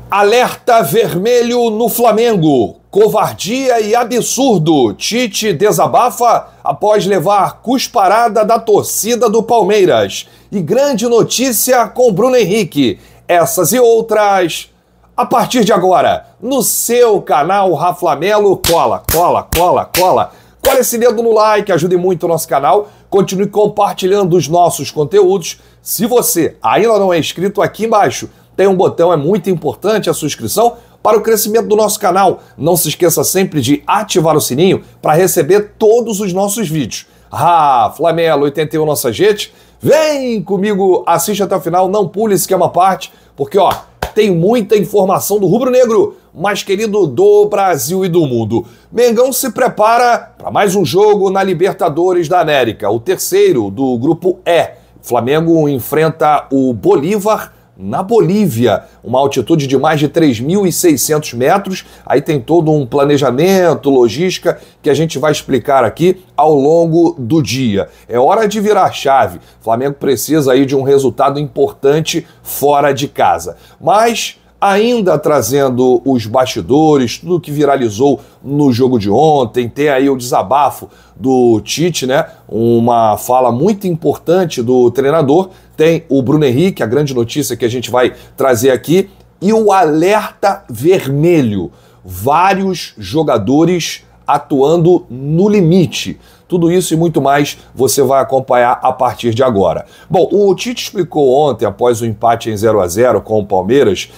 Alerta vermelho no Flamengo. Covardia e absurdo. Tite desabafa após levar cusparada da torcida do Palmeiras. E grande notícia com Bruno Henrique. Essas e outras a partir de agora no seu canal Raflamelo. Cola. Cola esse dedo no like, ajude muito o nosso canal. Continue compartilhando os nossos conteúdos. Se você ainda não é inscrito, aqui embaixo tem um botão, é muito importante a sua inscrição para o crescimento do nosso canal. Não se esqueça sempre de ativar o sininho para receber todos os nossos vídeos. Raflamelo 81 nossa gente, vem comigo, assiste até o final, não pule esquema à parte, porque tem muita informação do rubro-negro mais querido do Brasil e do mundo. Mengão se prepara para mais um jogo na Libertadores da América, o terceiro do grupo E. O Flamengo enfrenta o Bolívar na Bolívia, uma altitude de mais de 3.600 metros, aí tem todo um planejamento, logística, que a gente vai explicar aqui ao longo do dia. É hora de virar a chave, o Flamengo precisa aí de um resultado importante fora de casa. Mas ainda trazendo os bastidores, tudo que viralizou no jogo de ontem, tem aí o desabafo do Tite, né? Uma fala muito importante do treinador, tem o Bruno Henrique, a grande notícia que a gente vai trazer aqui, e o alerta vermelho. Vários jogadores atuando no limite. Tudo isso e muito mais você vai acompanhar a partir de agora. Bom, o Tite explicou ontem, após o empate em 0-0 com o Palmeiras,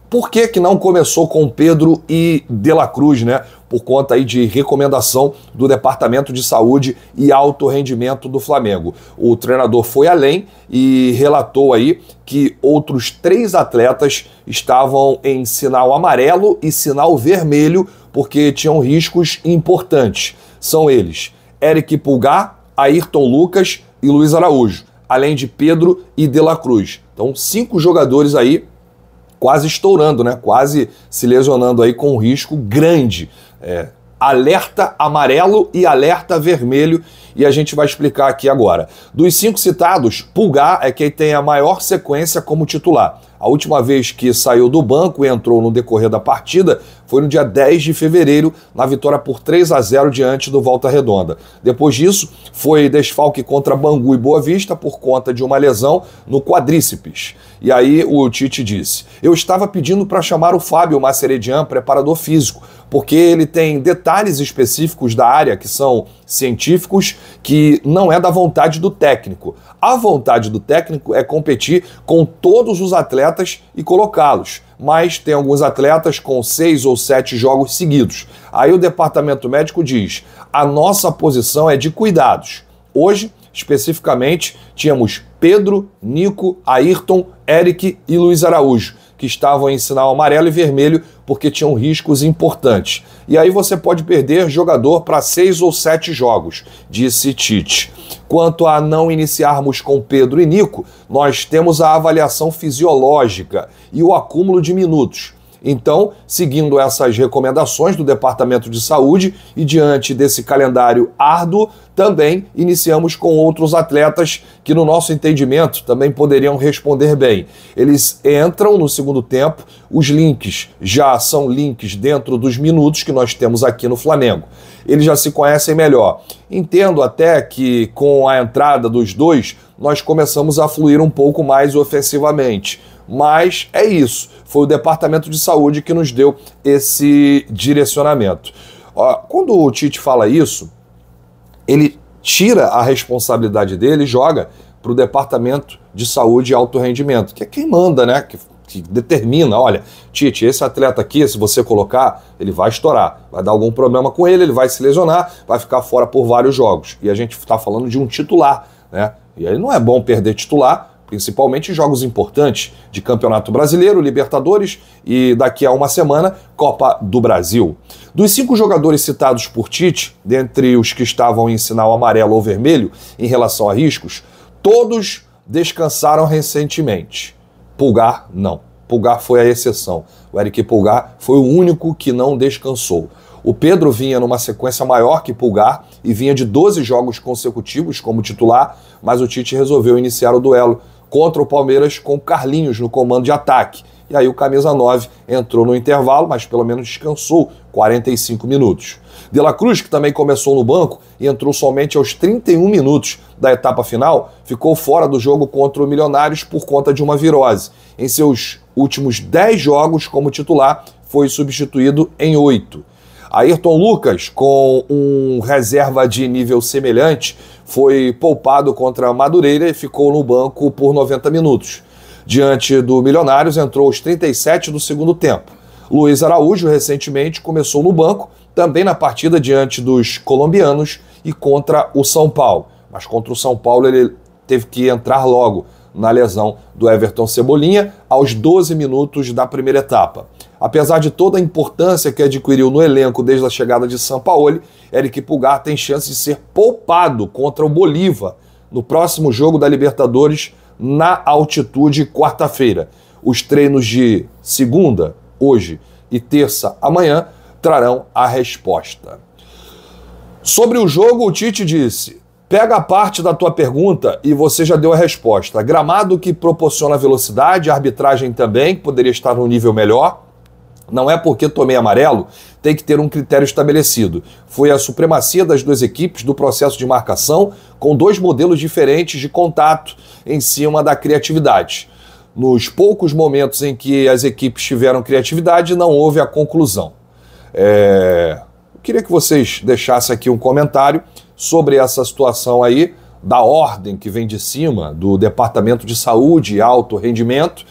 por que não começou com Pedro e De La Cruz, né? Por conta aí de recomendação do Departamento de Saúde e Alto Rendimento do Flamengo. O treinador foi além e relatou aí que outros 3 atletas estavam em sinal amarelo e sinal vermelho porque tinham riscos importantes. São eles: Eric Pulgar, Ayrton Lucas e Luiz Araújo, além de Pedro e De La Cruz. Então 5 jogadores aí quase estourando, né? Quase se lesionando aí com um risco grande. Alerta amarelo e alerta vermelho, e a gente vai explicar aqui agora. Dos 5 citados, Pulgar é quem tem a maior sequência como titular. A última vez que saiu do banco e entrou no decorrer da partida foi no dia 10 de fevereiro, na vitória por 3-0 diante do Volta Redonda. Depois disso, foi desfalque contra Bangu e Boa Vista por conta de uma lesão no quadríceps. E aí o Tite disse: eu estava pedindo para chamar o Fábio Maceredian, preparador físico, porque ele tem detalhes específicos da área que são científicos, que não é da vontade do técnico. A vontade do técnico é competir com todos os atletas e colocá-los. Mas tem alguns atletas com 6 ou 7 jogos seguidos. Aí o departamento médico diz: a nossa posição é de cuidados. Hoje, especificamente, tínhamos Pedro, Nico, Ayrton, Eric e Luiz Araújo, que estavam em sinal amarelo e vermelho porque tinham riscos importantes. E aí você pode perder jogador para 6 ou 7 jogos, disse Tite. Quanto a não iniciarmos com Pedro e Nico, nós temos a avaliação fisiológica e o acúmulo de minutos. Então, seguindo essas recomendações do Departamento de Saúde e diante desse calendário árduo, também iniciamos com outros atletas que, no nosso entendimento, também poderiam responder bem. Eles entram no segundo tempo, os links já são links dentro dos minutos que nós temos aqui no Flamengo. Eles já se conhecem melhor. Entendo até que com a entrada dos dois, nós começamos a fluir um pouco mais ofensivamente. Mas é isso, foi o Departamento de Saúde que nos deu esse direcionamento. Quando o Tite fala isso, ele tira a responsabilidade dele e joga para o Departamento de Saúde e Alto Rendimento, que é quem manda, né? Que determina: olha, Tite, esse atleta aqui, se você colocar, ele vai estourar, vai dar algum problema com ele vai se lesionar, vai ficar fora por vários jogos. E a gente está falando de um titular, né? E aí não é bom perder titular, principalmente em jogos importantes de Campeonato Brasileiro, Libertadores e daqui a uma semana, Copa do Brasil. Dos 5 jogadores citados por Tite, dentre os que estavam em sinal amarelo ou vermelho em relação a riscos, todos descansaram recentemente. Pulgar, não. Pulgar foi a exceção. O Eric Pulgar foi o único que não descansou. O Pedro vinha numa sequência maior que Pulgar e vinha de 12 jogos consecutivos como titular, mas o Tite resolveu iniciar o duelo contra o Palmeiras com Carlinhos no comando de ataque. e aí o camisa 9 entrou no intervalo, mas pelo menos descansou 45 minutos. De la Cruz, que também começou no banco e entrou somente aos 31 minutos da etapa final, ficou fora do jogo contra o Milionários por conta de uma virose. Em seus últimos 10 jogos como titular, foi substituído em 8. Ayrton Lucas, com um reserva de nível semelhante, foi poupado contra a Madureira e ficou no banco por 90 minutos. Diante do Milionários, entrou aos 37 do segundo tempo. Luiz Araújo, recentemente, começou no banco, também na partida diante dos colombianos e contra o São Paulo. Mas contra o São Paulo ele teve que entrar logo na lesão do Everton Cebolinha aos 12 minutos da primeira etapa. Apesar de toda a importância que adquiriu no elenco desde a chegada de Sampaoli, Eric Pulgar tem chance de ser poupado contra o Bolívar no próximo jogo da Libertadores na altitude quarta-feira. Os treinos de segunda, hoje, e terça, amanhã, trarão a resposta. Sobre o jogo, o Tite disse: pega a parte da tua pergunta e você já deu a resposta. Gramado que proporciona velocidade, arbitragem também, que poderia estar num nível melhor. Não é porque tomei amarelo, tem que ter um critério estabelecido. Foi a supremacia das duas equipes do processo de marcação, com dois modelos diferentes de contato em cima da criatividade. Nos poucos momentos em que as equipes tiveram criatividade, não houve a conclusão. Eu queria que vocês deixassem aqui um comentário sobre essa situação aí, da ordem que vem de cima do Departamento de Saúde e Alto Rendimento,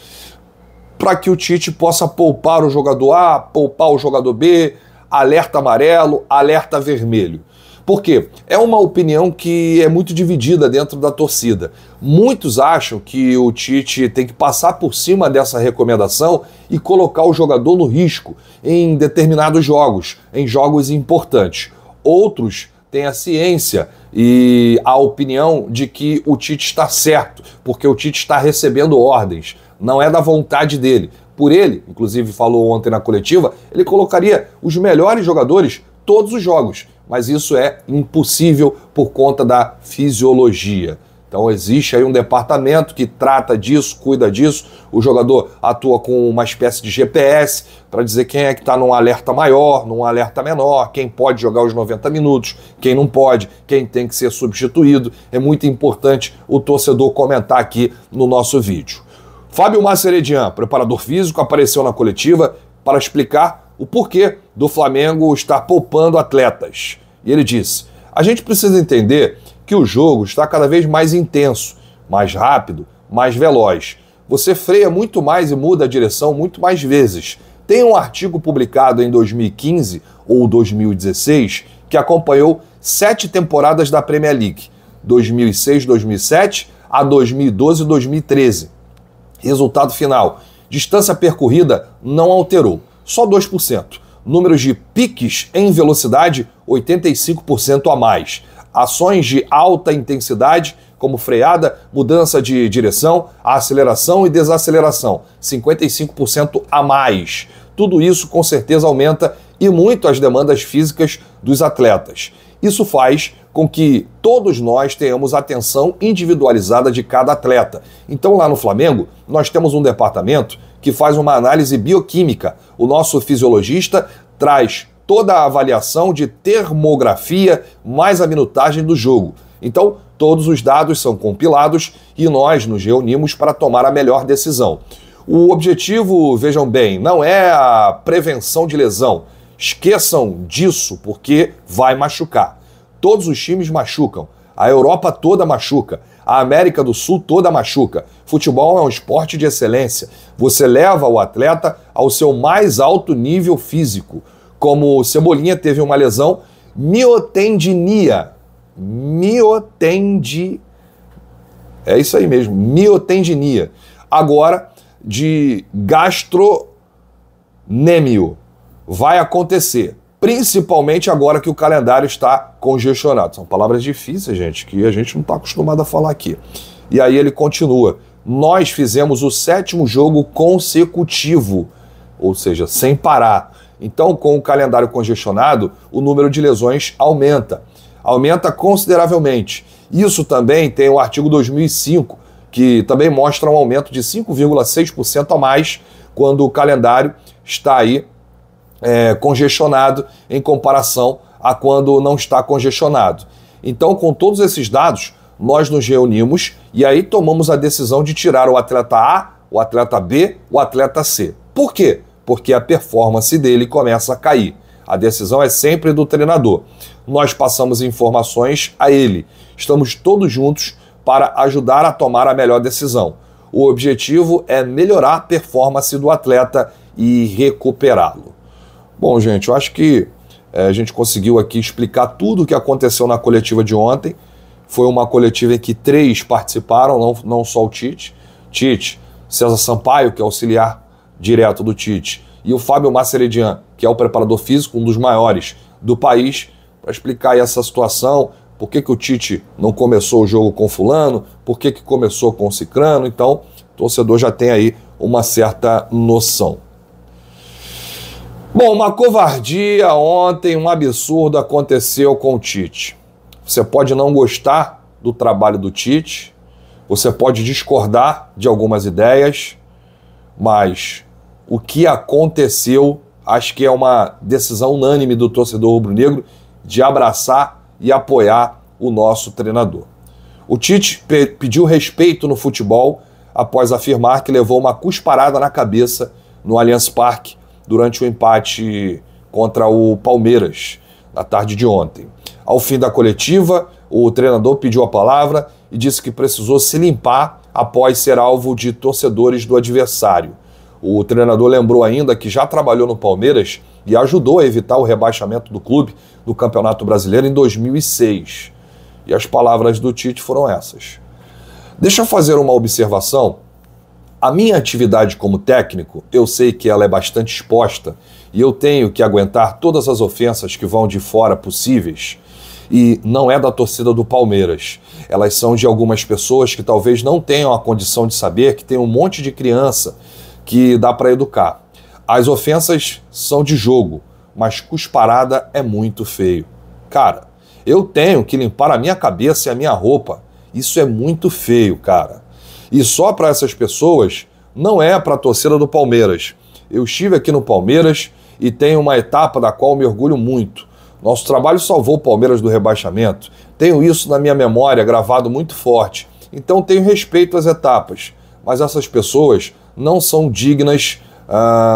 para que o Tite possa poupar o jogador A, poupar o jogador B, alerta amarelo, alerta vermelho. Por quê? É uma opinião que é muito dividida dentro da torcida. Muitos acham que o Tite tem que passar por cima dessa recomendação e colocar o jogador no risco em determinados jogos, em jogos importantes. Outros têm a ciência e a opinião de que o Tite está certo, porque o Tite está recebendo ordens. Não é da vontade dele. Por ele, inclusive falou ontem na coletiva, ele colocaria os melhores jogadores todos os jogos, mas isso é impossível por conta da fisiologia. Então existe aí um departamento que trata disso, cuida disso, o jogador atua com uma espécie de GPS para dizer quem é que está num alerta maior, num alerta menor, quem pode jogar os 90 minutos, quem não pode, quem tem que ser substituído. É muito importante o torcedor comentar aqui no nosso vídeo. Fábio Maceredian, preparador físico, apareceu na coletiva para explicar o porquê do Flamengo estar poupando atletas. E ele disse: a gente precisa entender que o jogo está cada vez mais intenso, mais rápido, mais veloz. Você freia muito mais e muda a direção muito mais vezes. Tem um artigo publicado em 2015 ou 2016 que acompanhou 7 temporadas da Premier League, 2006-2007 a 2012-2013. Resultado final: distância percorrida não alterou, só 2%. Números de piques em velocidade, 85% a mais. Ações de alta intensidade, como freada, mudança de direção, aceleração e desaceleração, 55% a mais. Tudo isso com certeza aumenta e muito as demandas físicas dos atletas. Isso faz com que todos nós tenhamos atenção individualizada de cada atleta. Então lá no Flamengo, nós temos um departamento que faz uma análise bioquímica. O nosso fisiologista traz toda a avaliação de termografia mais a minutagem do jogo. Então, todos os dados são compilados e nós nos reunimos para tomar a melhor decisão. O objetivo, vejam bem, não é a prevenção de lesão. Esqueçam disso, porque vai machucar. Todos os times machucam. A Europa toda machuca. A América do Sul toda machuca. Futebol é um esporte de excelência. Você leva o atleta ao seu mais alto nível físico. Como o Cebolinha teve uma lesão, miotendinia. É isso aí mesmo, miotendinia. Agora, de gastrocnêmio. Vai acontecer. Principalmente agora que o calendário está congestionado. São palavras difíceis, gente, que a gente não está acostumado a falar aqui. E aí ele continua: nós fizemos o 7º jogo consecutivo, ou seja, sem parar. Então, com o calendário congestionado, o número de lesões aumenta consideravelmente. Isso também tem o artigo 2005, que também mostra um aumento de 5,6% a mais quando o calendário está aí congestionado em comparação a quando não está congestionado. Então, com todos esses dados, nós nos reunimos e aí tomamos a decisão de tirar o atleta A, o atleta B, o atleta C. Por quê? Porque a performance dele começa a cair. A decisão é sempre do treinador. Nós passamos informações a ele. Estamos todos juntos para ajudar a tomar a melhor decisão. O objetivo é melhorar a performance do atleta e recuperá-lo. Bom, gente, eu acho que a gente conseguiu aqui explicar tudo o que aconteceu na coletiva de ontem. Foi uma coletiva em que 3 participaram, não só o Tite. Tite, César Sampaio, que é auxiliar direto do Tite, e o Fábio Maceredian, que é o preparador físico, um dos maiores do país, para explicar aí essa situação, por que o Tite não começou o jogo com fulano, por que começou com cicrano. Então, o torcedor já tem aí uma certa noção. Bom, uma covardia ontem, um absurdo aconteceu com o Tite. Você pode não gostar do trabalho do Tite, você pode discordar de algumas ideias, mas o que aconteceu, acho que é uma decisão unânime do torcedor rubro-negro de abraçar e apoiar o nosso treinador. O Tite pediu respeito no futebol após afirmar que levou uma cusparada na cabeça no Allianz Parque durante o empate contra o Palmeiras na tarde de ontem. Ao fim da coletiva, o treinador pediu a palavra e disse que precisou se limpar após ser alvo de torcedores do adversário. O treinador lembrou ainda que já trabalhou no Palmeiras e ajudou a evitar o rebaixamento do clube do Campeonato Brasileiro em 2006. E as palavras do Tite foram essas. Deixa eu fazer uma observação. A minha atividade como técnico, eu sei que ela é bastante exposta e eu tenho que aguentar todas as ofensas que vão de fora possíveis. E não é da torcida do Palmeiras. Elas são de algumas pessoas que talvez não tenham a condição de saber que tem um monte de criança que dá para educar. As ofensas são de jogo, mas cusparada é muito feio. Cara, eu tenho que limpar a minha cabeça e a minha roupa. Isso é muito feio, cara. E só para essas pessoas, não é para a torcida do Palmeiras. Eu estive aqui no Palmeiras e tem uma etapa da qual me orgulho muito. Nosso trabalho salvou o Palmeiras do rebaixamento. Tenho isso na minha memória gravado muito forte. Então tenho respeito às etapas. Mas essas pessoas não são dignas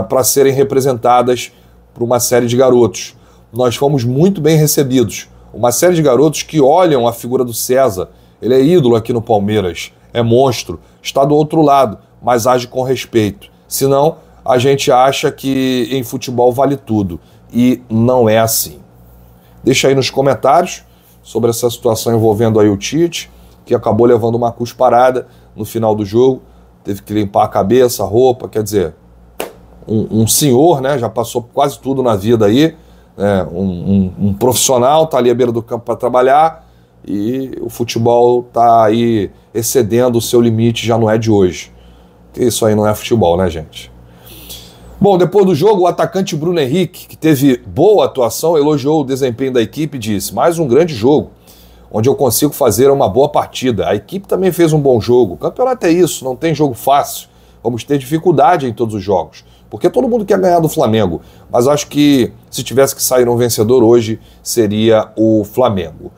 para serem representadas por uma série de garotos. Nós fomos muito bem recebidos. Uma série de garotos que olham a figura do César. Ele é ídolo aqui no Palmeiras. É monstro. Está do outro lado, mas age com respeito. Senão, a gente acha que em futebol vale tudo. E não é assim. Deixa aí nos comentários sobre essa situação envolvendo aí o Tite, que acabou levando uma cusparada no final do jogo. Teve que limpar a cabeça, a roupa, quer dizer, um senhor, né, já passou quase tudo na vida aí, né, um profissional, tá ali à beira do campo para trabalhar e o futebol tá aí excedendo o seu limite, já não é de hoje. Porque isso aí não é futebol, né, gente? Bom, depois do jogo, o atacante Bruno Henrique, que teve boa atuação, elogiou o desempenho da equipe e disse: mais um grande jogo, onde eu consigo fazer uma boa partida. A equipe também fez um bom jogo. O campeonato é isso, não tem jogo fácil. Vamos ter dificuldade em todos os jogos, porque todo mundo quer ganhar do Flamengo. Mas acho que se tivesse que sair um vencedor hoje, seria o Flamengo.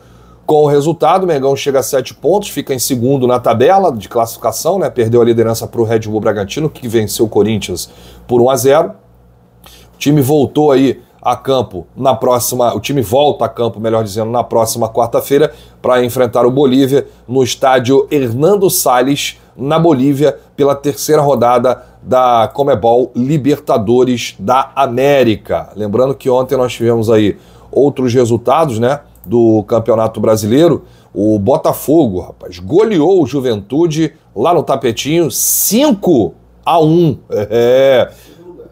Com o resultado, o Mengão chega a 7 pontos, fica em segundo na tabela de classificação, né? Perdeu a liderança para o Red Bull Bragantino, que venceu o Corinthians por 1-0. O time voltou aí a campo na próxima, o time volta a campo, melhor dizendo, na próxima quarta-feira para enfrentar o Bolívia no estádio Hernando Salles, na Bolívia, pela terceira rodada da Conmebol Libertadores da América. Lembrando que ontem nós tivemos aí outros resultados, né, do Campeonato Brasileiro. O Botafogo, rapaz, goleou o Juventude lá no Tapetinho, 5-1.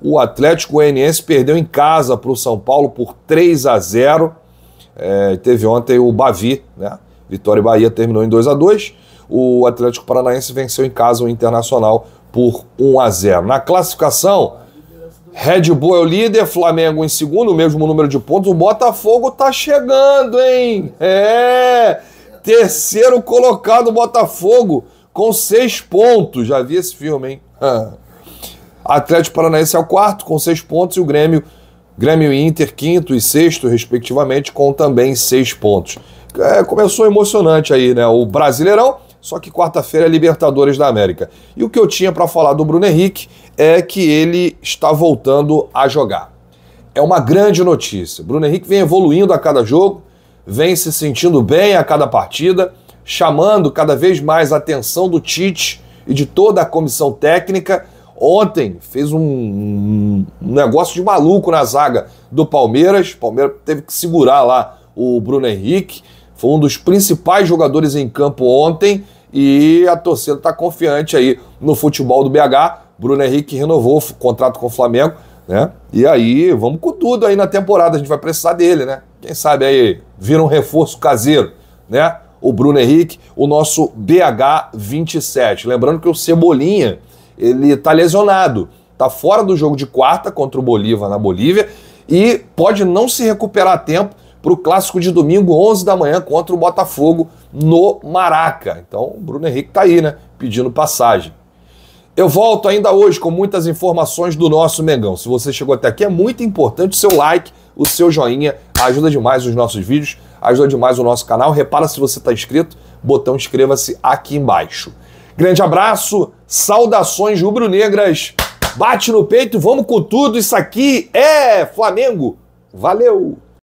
O Atlético Goianiense perdeu em casa para o São Paulo por 3-0. Teve ontem o Bavi, né? Vitória e Bahia terminou em 2-2. O Atlético Paranaense venceu em casa o Internacional por 1-0. Na classificação, Red Bull é o líder, Flamengo em segundo, o mesmo número de pontos. O Botafogo tá chegando, hein? Terceiro colocado Botafogo com 6 pontos. Já vi esse filme, hein? Atlético Paranaense é o quarto, com 6 pontos, e o Grêmio e Inter, quinto e sexto, respectivamente, com também 6 pontos. Começou emocionante aí, né? O Brasileirão, só que quarta-feira é Libertadores da América. E o que eu tinha para falar do Bruno Henrique é que ele está voltando a jogar. É uma grande notícia. Bruno Henrique vem evoluindo a cada jogo, vem se sentindo bem a cada partida, chamando cada vez mais a atenção do Tite e de toda a comissão técnica. Ontem fez um negócio de maluco na zaga do Palmeiras. O Palmeiras teve que segurar lá o Bruno Henrique. Foi um dos principais jogadores em campo ontem e a torcida está confiante aí no futebol do BH. Bruno Henrique renovou o contrato com o Flamengo, né? E aí, vamos com tudo aí na temporada. A gente vai precisar dele, né? Quem sabe aí vira um reforço caseiro, né? O Bruno Henrique, o nosso BH27. Lembrando que o Cebolinha, ele tá lesionado, tá fora do jogo de quarta contra o Bolívar na Bolívia e pode não se recuperar a tempo para o clássico de domingo, 11 da manhã, contra o Botafogo no Maraca. Então, o Bruno Henrique tá aí, né, pedindo passagem. Eu volto ainda hoje com muitas informações do nosso Mengão. Se você chegou até aqui, é muito importante o seu like, o seu joinha, ajuda demais os nossos vídeos, ajuda demais o nosso canal. Repara se você está inscrito, botão inscreva-se aqui embaixo. Grande abraço, saudações rubro-negras, bate no peito, vamos com tudo, isso aqui é Flamengo. Valeu!